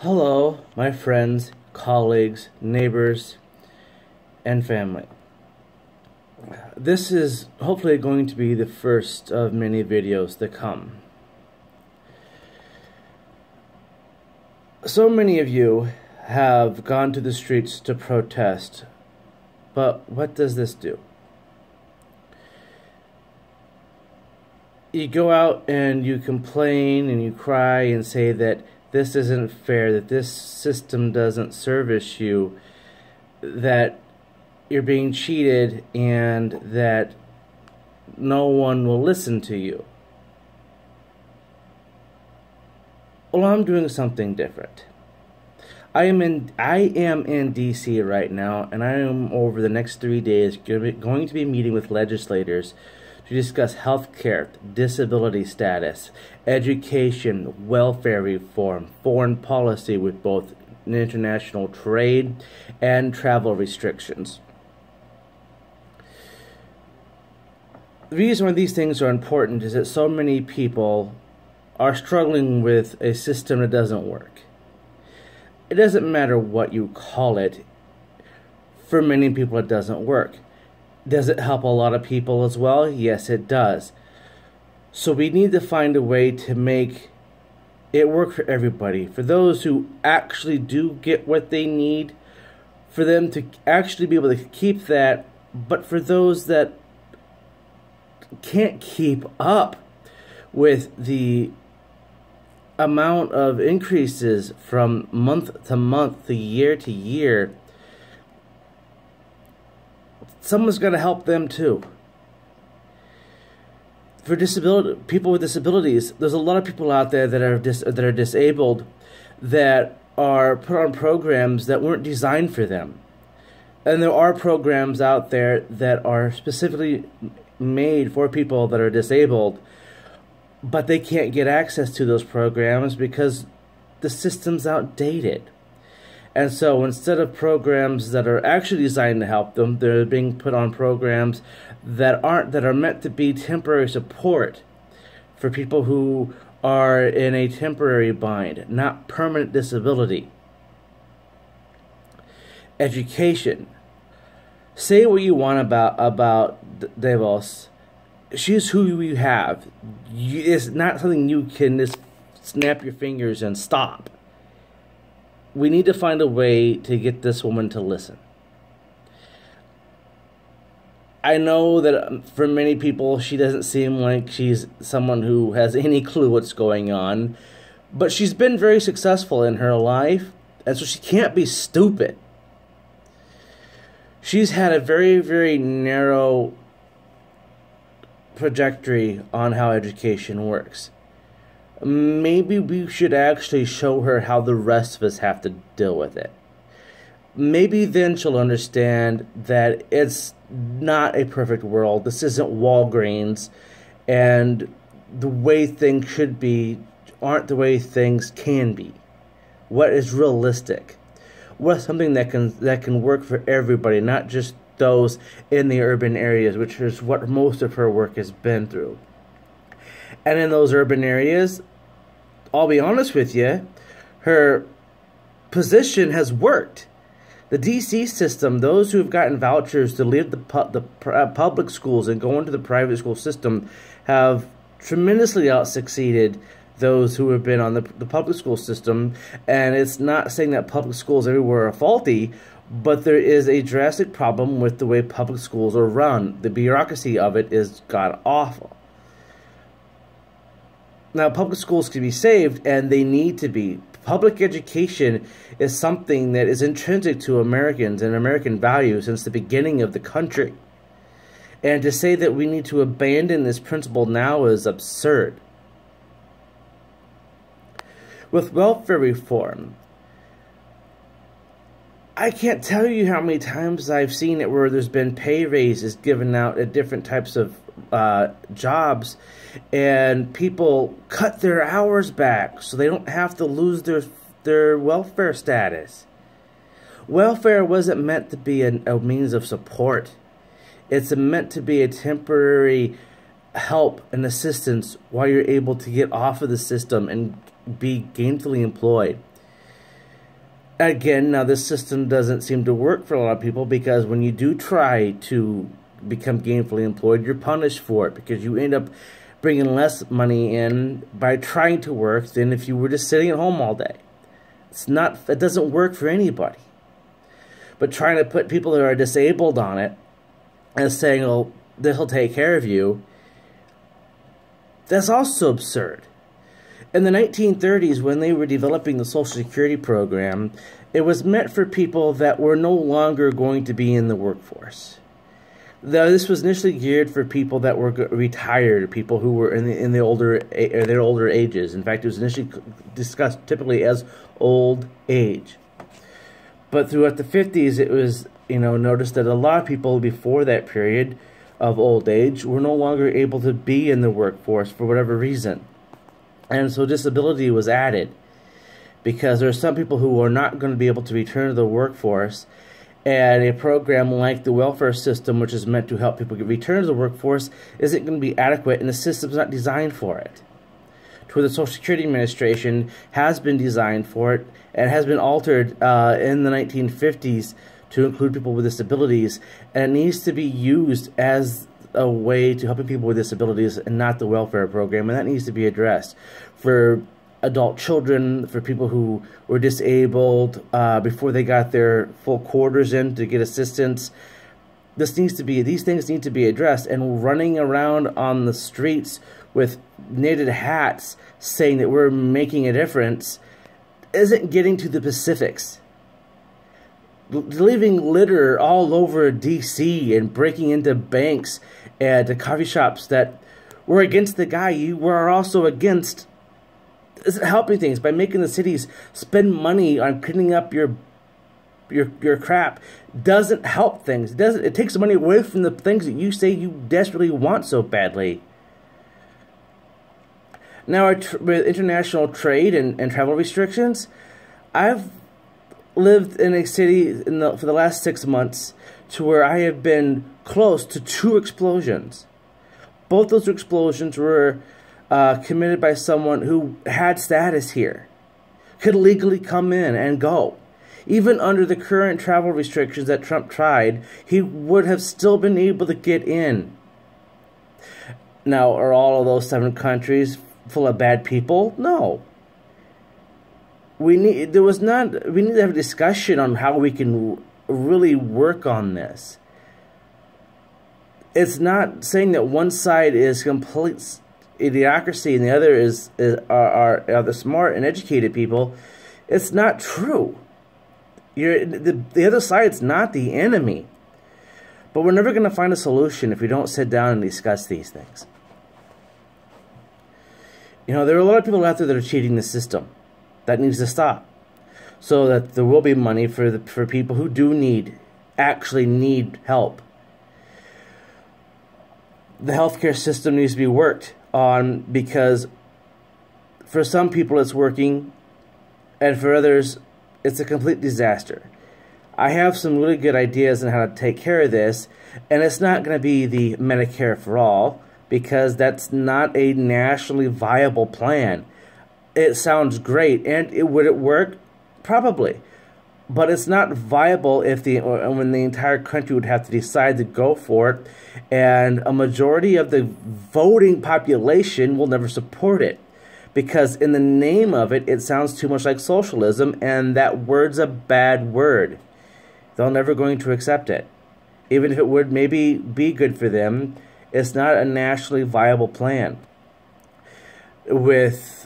Hello, my friends, colleagues, neighbors, and family. This is hopefully going to be the first of many videos to come. So many of you have gone to the streets to protest, but what does this do? You go out and you complain and you cry and say that this isn't fair, that this system doesn't service you, that you're being cheated, and that no one will listen to you. Well, I'm doing something different. I am in DC right now, and I am over the next 3 days going to be meeting with legislators to discuss healthcare, disability status, education, welfare reform, foreign policy with both international trade and travel restrictions. The reason why these things are important is that so many people are struggling with a system that doesn't work. It doesn't matter what you call it. For many people, it doesn't work. Does it help a lot of people as well? Yes, it does. So we need to find a way to make it work for everybody. For those who actually do get what they need, for them to actually be able to keep that, but for those that can't keep up with the amount of increases from month to month, to year, someone's going to help them too. For people with disabilities, there's a lot of people out there that are disabled that are put on programs that weren't designed for them. And there are programs out there that are specifically made for people that are disabled, but they can't get access to those programs because the system's outdated. And so instead of programs that are actually designed to help them, they're being put on programs that are meant to be temporary support for people who are in a temporary bind, not permanent disability. Education. Say what you want about Davos. She's who you have. It's not something you can just snap your fingers and stop. We need to find a way to get this woman to listen. I know that for many people, she doesn't seem like she's someone who has any clue what's going on, but she's been very successful in her life, and so she can't be stupid. She's had a very, very narrow trajectory on how education works. Maybe we should actually show her how the rest of us have to deal with it. Maybe then she'll understand that it's not a perfect world. This isn't Walgreens, and the way things should be aren't the way things can be. What is realistic? What's something that can work for everybody, not just those in the urban areas, which is what most of her work has been through. And in those urban areas, I'll be honest with you, her position has worked. The DC system, those who have gotten vouchers to leave the public schools and go into the private school system, have tremendously out-succeeded those who have been on the public school system. And it's not saying that public schools everywhere are faulty, but there is a drastic problem with the way public schools are run. The bureaucracy of it is god-awful. Now, public schools can be saved, and they need to be. Public education is something that is intrinsic to Americans and American values since the beginning of the country. And to say that we need to abandon this principle now is absurd. With welfare reform, I can't tell you how many times I've seen it where there's been pay raises given out at different types of jobs, and people cut their hours back so they don't have to lose their welfare status. Welfare wasn't meant to be a means of support. It's meant to be a temporary help and assistance while you're able to get off of the system and be gainfully employed. Again, now this system doesn't seem to work for a lot of people, because when you do try to become gainfully employed, you're punished for it, because you end up bringing less money in by trying to work than if you were just sitting at home all day. It doesn't work for anybody. But trying to put people that are disabled on it and saying, oh, this will take care of you, that's also absurd. In the 1930s, when they were developing the Social Security program, it was meant for people that were no longer going to be in the workforce. Though this was initially geared for people that were retired, people who were in their older ages. In fact, it was initially discussed typically as old age. But throughout the 50s, it was noticed that a lot of people before that period of old age were no longer able to be in the workforce for whatever reason. And so disability was added, because there are some people who are not going to be able to return to the workforce, and a program like the welfare system, which is meant to help people return to the workforce, isn't going to be adequate, and the system's not designed for it. To where the Social Security Administration has been designed for it and has been altered in the 1950s to include people with disabilities, and it needs to be used as a way to helping people with disabilities and not the welfare program, and that needs to be addressed. For adult children, for people who were disabled before they got their full quarters in to get assistance, these things need to be addressed. And running around on the streets with knitted hats saying that we're making a difference isn't getting to the specifics. Leaving litter all over D.C. and breaking into banks and to coffee shops that were against the guy you were also against isn't helping things. By making the cities spend money on cleaning up your crap doesn't help things. It takes money away from the things that you say you desperately want so badly. Now, with international trade and travel restrictions, I've lived in a city for the last 6 months to where I have been close to 2 explosions. Both those explosions were committed by someone who had status here, could legally come in and go. Even under the current travel restrictions that Trump tried, he would have still been able to get in. Now, are all of those 7 countries full of bad people? No. We need to have a discussion on how we can really work on this. It's not saying that one side is complete idiocracy and the other are the smart and educated people. It's not true. The other side's not the enemy. But we're never going to find a solution if we don't sit down and discuss these things. There are a lot of people out there that are cheating the system. That needs to stop, so that there will be money for people who do actually need help. The healthcare system needs to be worked on, because for some people it's working, and for others it's a complete disaster. I have some really good ideas on how to take care of this, and it's not going to be the Medicare for all, because that's not a nationally viable plan. It sounds great, and would it work? Probably. But it's not viable when the entire country would have to decide to go for it, and a majority of the voting population will never support it, because in the name of it, it sounds too much like socialism, and that word's a bad word. They're never going to accept it. Even if it would maybe be good for them, it's not a nationally viable plan. With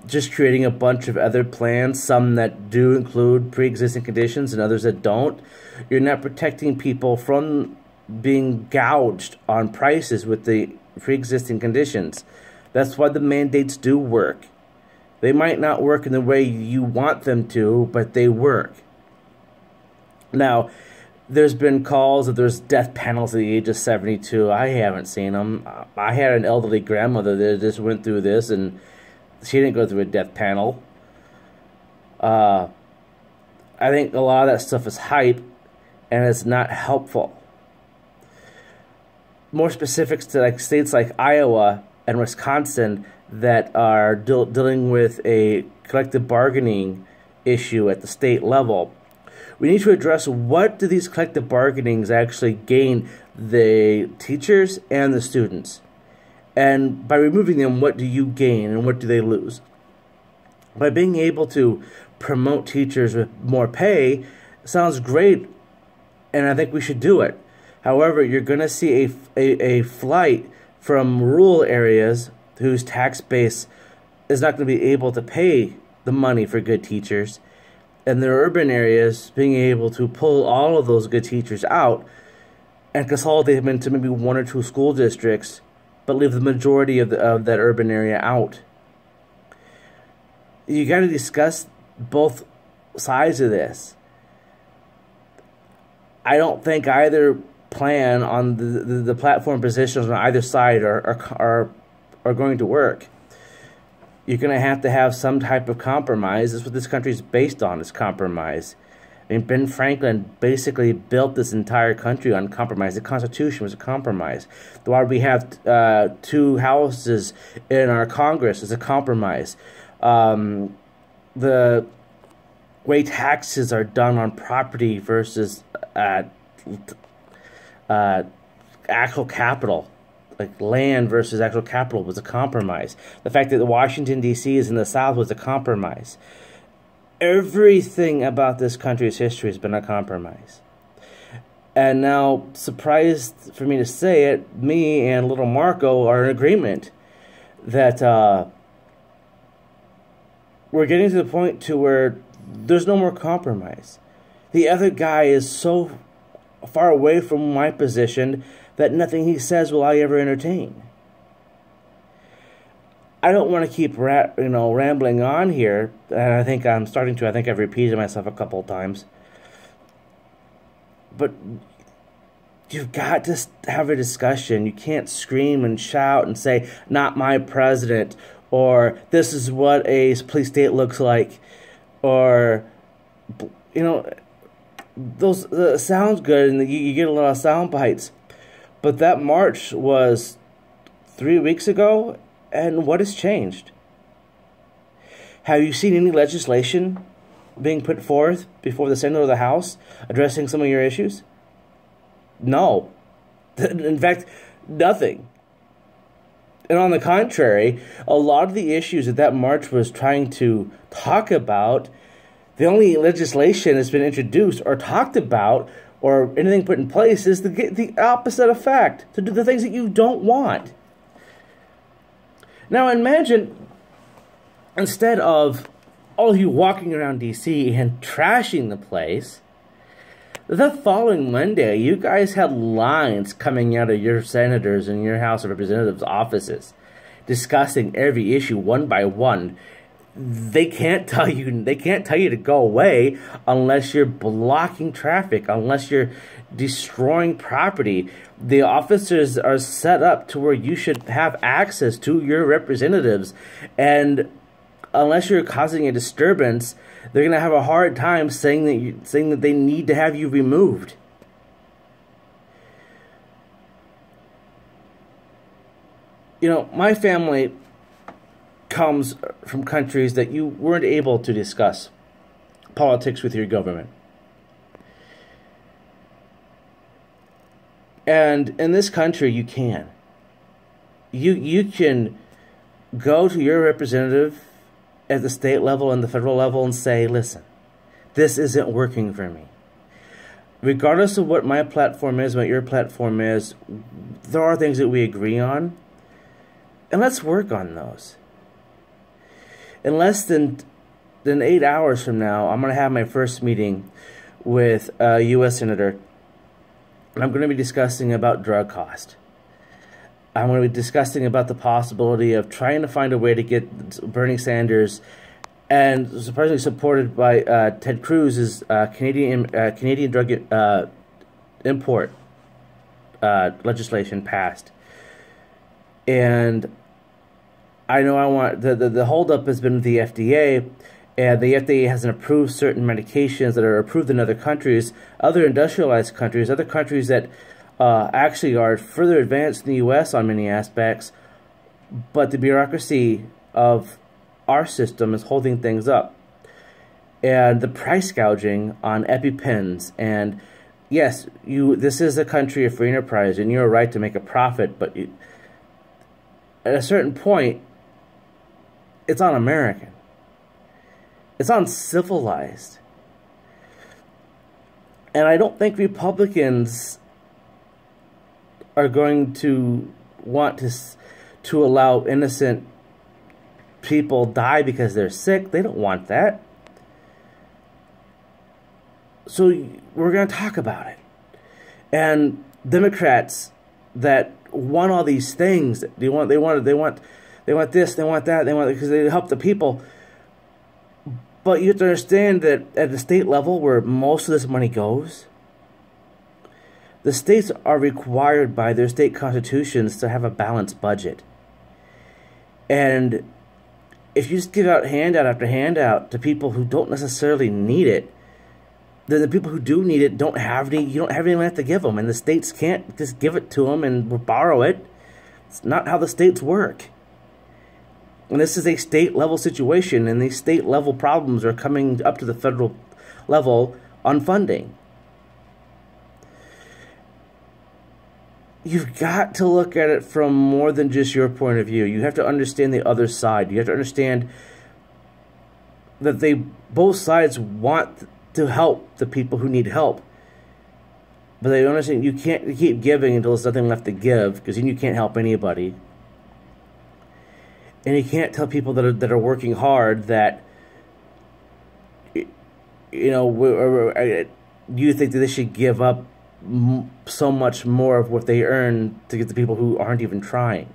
just creating a bunch of other plans, some that do include pre-existing conditions and others that don't, you're not protecting people from being gouged on prices with the pre-existing conditions. That's why the mandates do work. They might not work in the way you want them to, but they work. Now, there's been calls that there's death panels at the age of 72. I haven't seen them. I had an elderly grandmother that just went through this, and she didn't go through a death panel. I think a lot of that stuff is hype, and it's not helpful. More specifics to states like Iowa and Wisconsin that are dealing with a collective bargaining issue at the state level. We need to address what do these collective bargainings actually gain the teachers and the students. And by removing them, what do you gain and what do they lose? By being able to promote teachers with more pay sounds great, and I think we should do it. However, you're going to see a flight from rural areas whose tax base is not going to be able to pay the money for good teachers, and the urban areas being able to pull all of those good teachers out and consolidate them into maybe one or two school districts, but leave the majority of that urban area out. You got to discuss both sides of this. I don't think either plan on the platform positions on either side are going to work. You're going to have some type of compromise. That's what this country is based on, is compromise. I mean, Ben Franklin basically built this entire country on compromise. The Constitution was a compromise. Why we have two houses in our Congress is a compromise. The way taxes are done on property versus actual capital, like land versus actual capital, was a compromise. The fact that Washington, D.C. is in the South was a compromise. Everything about this country's history has been a compromise. And now, surprised for me to say it, me and little Marco are in agreement that we're getting to the point to where there's no more compromise. The other guy is so far away from my position that nothing he says will I ever entertain. I don't want to keep rambling on here, and I think I'm starting to. I think I've repeated myself a couple of times. But you've got to have a discussion. You can't scream and shout and say, "Not my president," or "This is what a police state looks like," or those sounds good, and you get a lot of sound bites. But that march was 3 weeks ago, and what has changed? Have you seen any legislation being put forth before the Senate or the House addressing some of your issues? No. In fact, nothing. And on the contrary, a lot of the issues that march was trying to talk about, the only legislation that's been introduced or talked about or anything put in place is to get the opposite effect, to do the things that you don't want. Now imagine, instead of all of you walking around D.C. and trashing the place, the following Monday, you guys had lines coming out of your senators and your House of Representatives offices discussing every issue one by one. They can't tell you to go away unless you're blocking traffic, unless you're destroying property. The officers are set up to where you should have access to your representatives, and unless you're causing a disturbance, they're going to have a hard time saying that they need to have you removed. My family comes from countries that you weren't able to discuss politics with your government. And in this country, you can. You can go to your representative at the state level and the federal level and say, listen, this isn't working for me. Regardless of what my platform is, what your platform is, there are things that we agree on, and let's work on those. In less than 8 hours from now, I'm going to have my first meeting with a U.S. Senator, and I'm going to be discussing about drug cost. I'm going to be discussing about the possibility of trying to find a way to get Bernie Sanders, and surprisingly supported by Ted Cruz's Canadian drug import legislation passed. And I know I want the holdup has been with the FDA, and the FDA hasn't approved certain medications that are approved in other countries, other industrialized countries, other countries that actually are further advanced than the U.S. on many aspects, but the bureaucracy of our system is holding things up. and the price gouging on EpiPens. And yes, this is a country of free enterprise, and you're right to make a profit, but at a certain point, it's un-American. It's uncivilized. And I don't think Republicans are going to want to allow innocent people die because they're sick. They don't want that. So we're going to talk about it. And Democrats that want all these things, they want this, they want that, because they help the people. But you have to understand that at the state level, where most of this money goes, the states are required by their state constitutions to have a balanced budget. And if you just give out handout after handout to people who don't necessarily need it, then the people who do need it don't have any. You don't have anyone to give them, and the states can't just give it to them and borrow it. It's not how the states work. And this is a state-level situation, and these state-level problems are coming up to the federal level on funding. You've got to look at it from more than just your point of view. You have to understand the other side. You have to understand that both sides want to help the people who need help. But they don't understand you can't keep giving until there's nothing left to give, because then you can't help anybody. And you can't tell people that are working hard that, you think that they should give up so much more of what they earn to get the people who aren't even trying.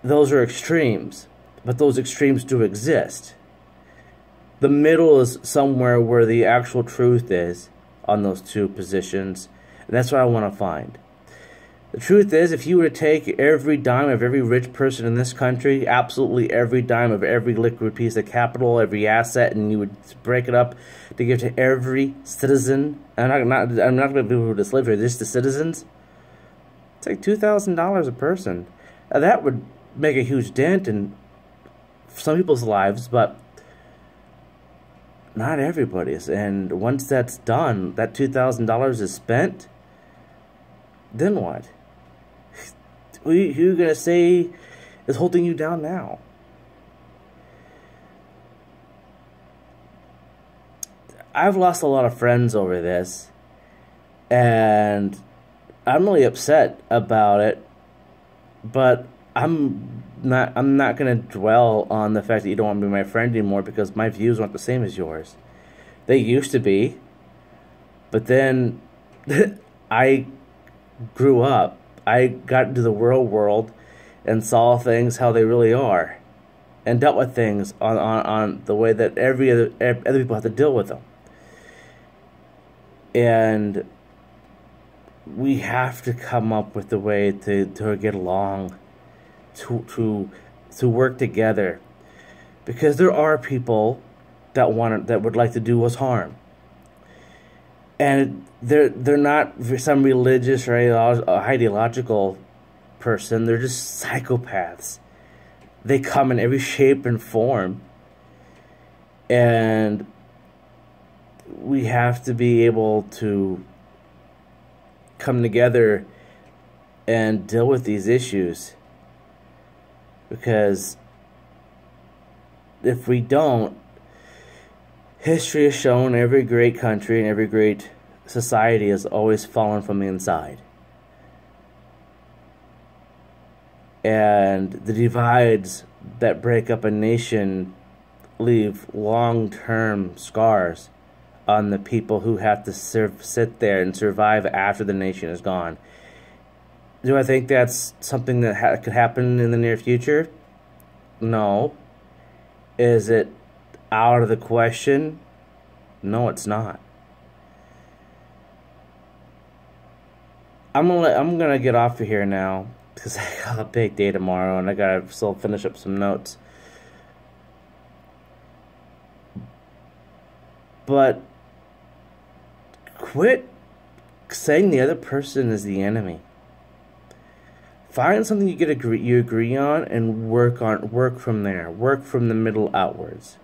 Those are extremes, but those extremes do exist. The middle is somewhere where the actual truth is on those two positions, and that's what I want to find. The truth is, if you were to take every dime of every rich person in this country, absolutely every dime of every liquid piece of capital, every asset, and you would break it up to give to every citizen, and I'm not going to do who just live here, just the citizens, it's like $2,000 a person. Now, that would make a huge dent in some people's lives, but not everybody's. And once that's done, that $2,000 is spent, then what? Who are you going to say is holding you down now? I've lost a lot of friends over this, and I'm really upset about it, but I'm not going to dwell on the fact that you don't want to be my friend anymore, because my views aren't the same as yours. They used to be, but then I grew up. I got into the real world and saw things how they really are, and dealt with things on the way that other people have to deal with them. And we have to come up with a way to get along, to work together, because there are people that would like to do us harm. And they're not some religious or ideological person. They're just psychopaths. They come in every shape and form. And we have to be able to come together and deal with these issues. Because if we don't, history has shown every great country and every great society has always fallen from the inside. And the divides that break up a nation leave long-term scars on the people who have to sit there and survive after the nation is gone. Do I think that's something that could happen in the near future? No. Is it out of the question? No, it's not. I'm gonna get off of here now, because I got a big day tomorrow and I gotta still finish up some notes. But quit saying the other person is the enemy. Find something you agree on and work from there. Work from the middle outwards.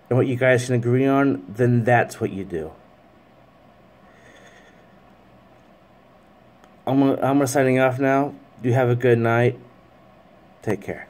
and what you guys can agree on, then that's what you do. I'm signing off now. You have a good night. Take care.